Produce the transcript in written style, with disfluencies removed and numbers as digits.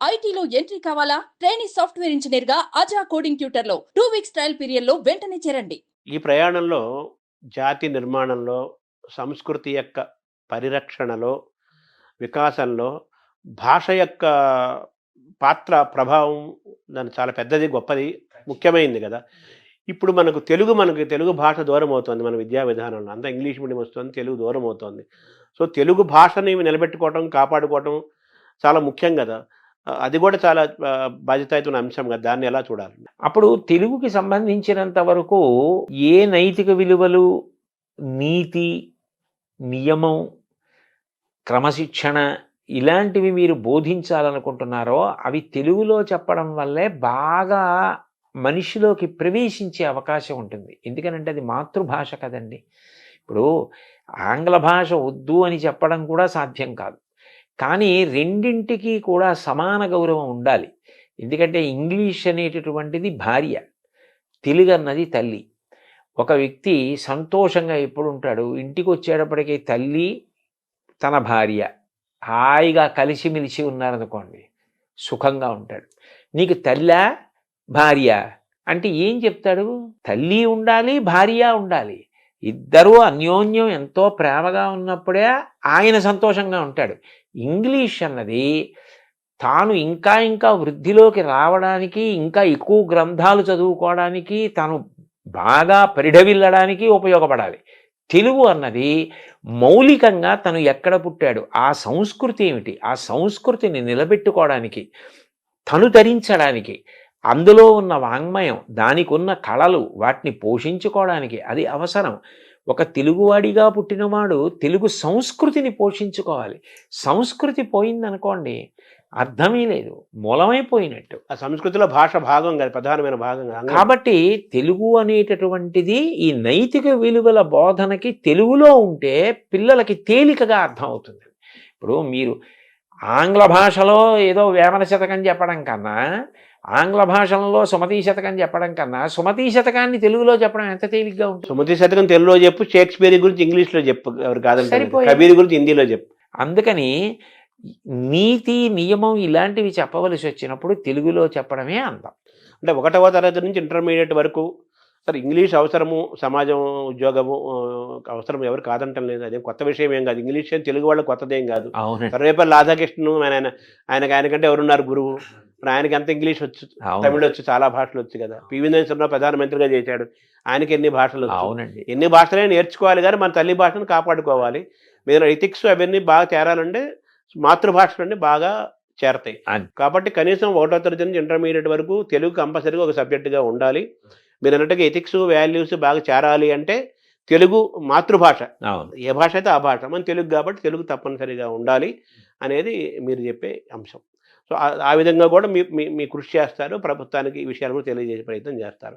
ఐటీలో ఎంట్రీ కావాలా? Trainee software engineer గా అజా కోడింగ్ ట్యూటర్ లో 2 వీక్స్ ట్రయల్ పీరియడ్ లో వెంటనే చేరండి. ఈ ప్రయాణంలో జాతి నిర్మాణంలో, సంస్కృతి యొక్క పరిరక్షణలో, వికాసంలో భాష యొక్క పాత్ర, ప్రభావం దాన్ని చాలా పెద్దది, గొప్పది, ముఖ్యమైనది గదా! ఇప్పుడు మనకు తెలుగు భాష దూరమవుతోంది మన విద్యా విధానంలో. అంతా ఇంగ్లీష్ మీడియం వస్తుంది. తెలుగు దూరమవుతోంది. సో, తెలుగు భాషని నిలబెట్టుకోవటం, కాపాడుకోవటం చాలా ముఖ్యం గదా! అది గూడా చాలా బాధ్యతాయుతమైన అంశం గదా! దాన్ని ఎలా చూడాలి? అప్పుడు తెలుగుకి సంబంధించినంత వరకు ఏ నైతిక విలువలు, నీతి, నియమం, క్రమశిక్షణ ఇలాంటివి మీరు బోధించాలనుకుంటున్నారో అవి తెలుగులో చెప్పడం వల్లే బాగా మనిషిలోకి ప్రవేశించే అవకాశం ఉంటుంది. ఎందుకనంటే అది మాతృభాష కదండి. ఇప్పుడు ఆంగ్ల భాష వద్దు అని చెప్పడం కూడా సాధ్యం కాదు. కానీ రెండింటికి కూడా సమాన గౌరవం ఉండాలి. ఎందుకంటే ఇంగ్లీష్ అనేటటువంటిది భార్య, తెలుగు అన్నది తల్లి. ఒక వ్యక్తి సంతోషంగా ఎప్పుడు ఉంటాడు, ఇంటికి వచ్చేటప్పటికి తల్లి తన భార్య హాయిగా కలిసిమెలిసి ఉన్నారనుకోండి, సుఖంగా ఉంటాడు. నీకు తల్లా భార్య అంటే ఏం చెప్తాడు? తల్లి ఉండాలి, భార్య ఉండాలి. ఇద్దరూ అన్యోన్యం ఎంతో ప్రేమగా ఉన్నప్పుడే ఆయన సంతోషంగా ఉంటాడు. ఇంగ్లీష్ అన్నది తాను ఇంకా ఇంకా వృద్ధిలోకి రావడానికి, ఇంకా ఎక్కువ గ్రంథాలు చదువుకోవడానికి, తాను బాగా పరిఢవిల్లడానికి ఉపయోగపడాలి. తెలుగు అన్నది మౌలికంగా తను ఎక్కడ పుట్టాడు, ఆ సంస్కృతి ఏమిటి, ఆ సంస్కృతిని నిలబెట్టుకోవడానికి, తను ధరించడానికి, అందులో ఉన్న వాంగ్మయం, దానికి ఉన్న కళలు, వాటిని పోషించుకోవడానికి అది అవసరం. ఒక తెలుగువాడిగా పుట్టినవాడు తెలుగు సంస్కృతిని పోషించుకోవాలి. సంస్కృతి పోయిందనుకోండి అర్థమే లేదు, మూలమైపోయినట్టు. ఆ సంస్కృతిలో భాష భాగం కాదు, ప్రధానమైన భాగం కాదు. కాబట్టి తెలుగు అనేటటువంటిది ఈ నైతిక విలువల బోధనకి తెలుగులో ఉంటే పిల్లలకి తేలికగా అర్థం అవుతుంది. ఇప్పుడు మీరు ఆంగ్ల భాషలో ఏదో వేమన శతకం చెప్పడం కన్నా, ఆంగ్ల భాషలో సుమతీ శతకం చెప్పడం కన్నా, సుమతీ శతకాన్ని తెలుగులో చెప్పడం ఎంత తేలిగ్గా ఉంటుంది. సుమతీ శతకం తెలుగులో చెప్పు, షేక్స్పియర్ గురించి ఇంగ్లీష్లో చెప్పు, ఎవరు కాదంటే కబీర్ గురించి హిందీలో చెప్పు. అందుకని నీతి, నియమం ఇలాంటివి చెప్పవలసి వచ్చినప్పుడు తెలుగులో చెప్పడమే అందం. అంటే 1వ తరగతి నుంచి ఇంటర్మీడియట్ వరకు సరే ఇంగ్లీష్ అవసరము, సమాజం, ఉద్యోగము అవసరం, ఎవరు కాదంటం లేదు. అదేం కొత్త విషయం ఏం కాదు. ఇంగ్లీష్ తెలుగు వాళ్ళకి కొత్తదేం కాదు. రేపల్లి రాధాకృష్ణను ఆయనకంటే ఎవరున్నారు గురువు? ఆయనకి ఎంత ఇంగ్లీష్ వచ్చు, తమిళ వచ్చు, చాలా భాషలు వచ్చు కదా. పివి నరసింహరావు ప్రధానమంత్రిగా చేశాడు, ఆయనకి ఎన్ని భాషలు వచ్చు. అవునండి, ఎన్ని భాషలే నేర్చుకోవాలి, కానీ మన తల్లి భాషను కాపాడుకోవాలి. మీరు ఎథిక్స్ అవన్నీ బాగా చేరాలంటే మాతృభాషలన్నీ బాగా చేరతాయి. కాబట్టి కనీసం 1వ తరగతి నుంచి ఇంటర్మీడియట్ వరకు తెలుగు కంపల్సరీగా ఒక సబ్జెక్టుగా ఉండాలి. మీరు అన్నట్టుగా ఎథిక్స్, వాల్యూస్ బాగా చేరాలి అంటే తెలుగు మాతృభాష, ఏ భాష అయితే ఆ భాష, మన తెలుగు కాబట్టి తెలుగు తప్పనిసరిగా ఉండాలి అనేది మీరు చెప్పే అంశం. సో ఆ విధంగా కూడా మీ కృషి చేస్తారు, ప్రభుత్వానికి ఈ విషయాలు కూడా తెలియజేసే ప్రయత్నం చేస్తారు.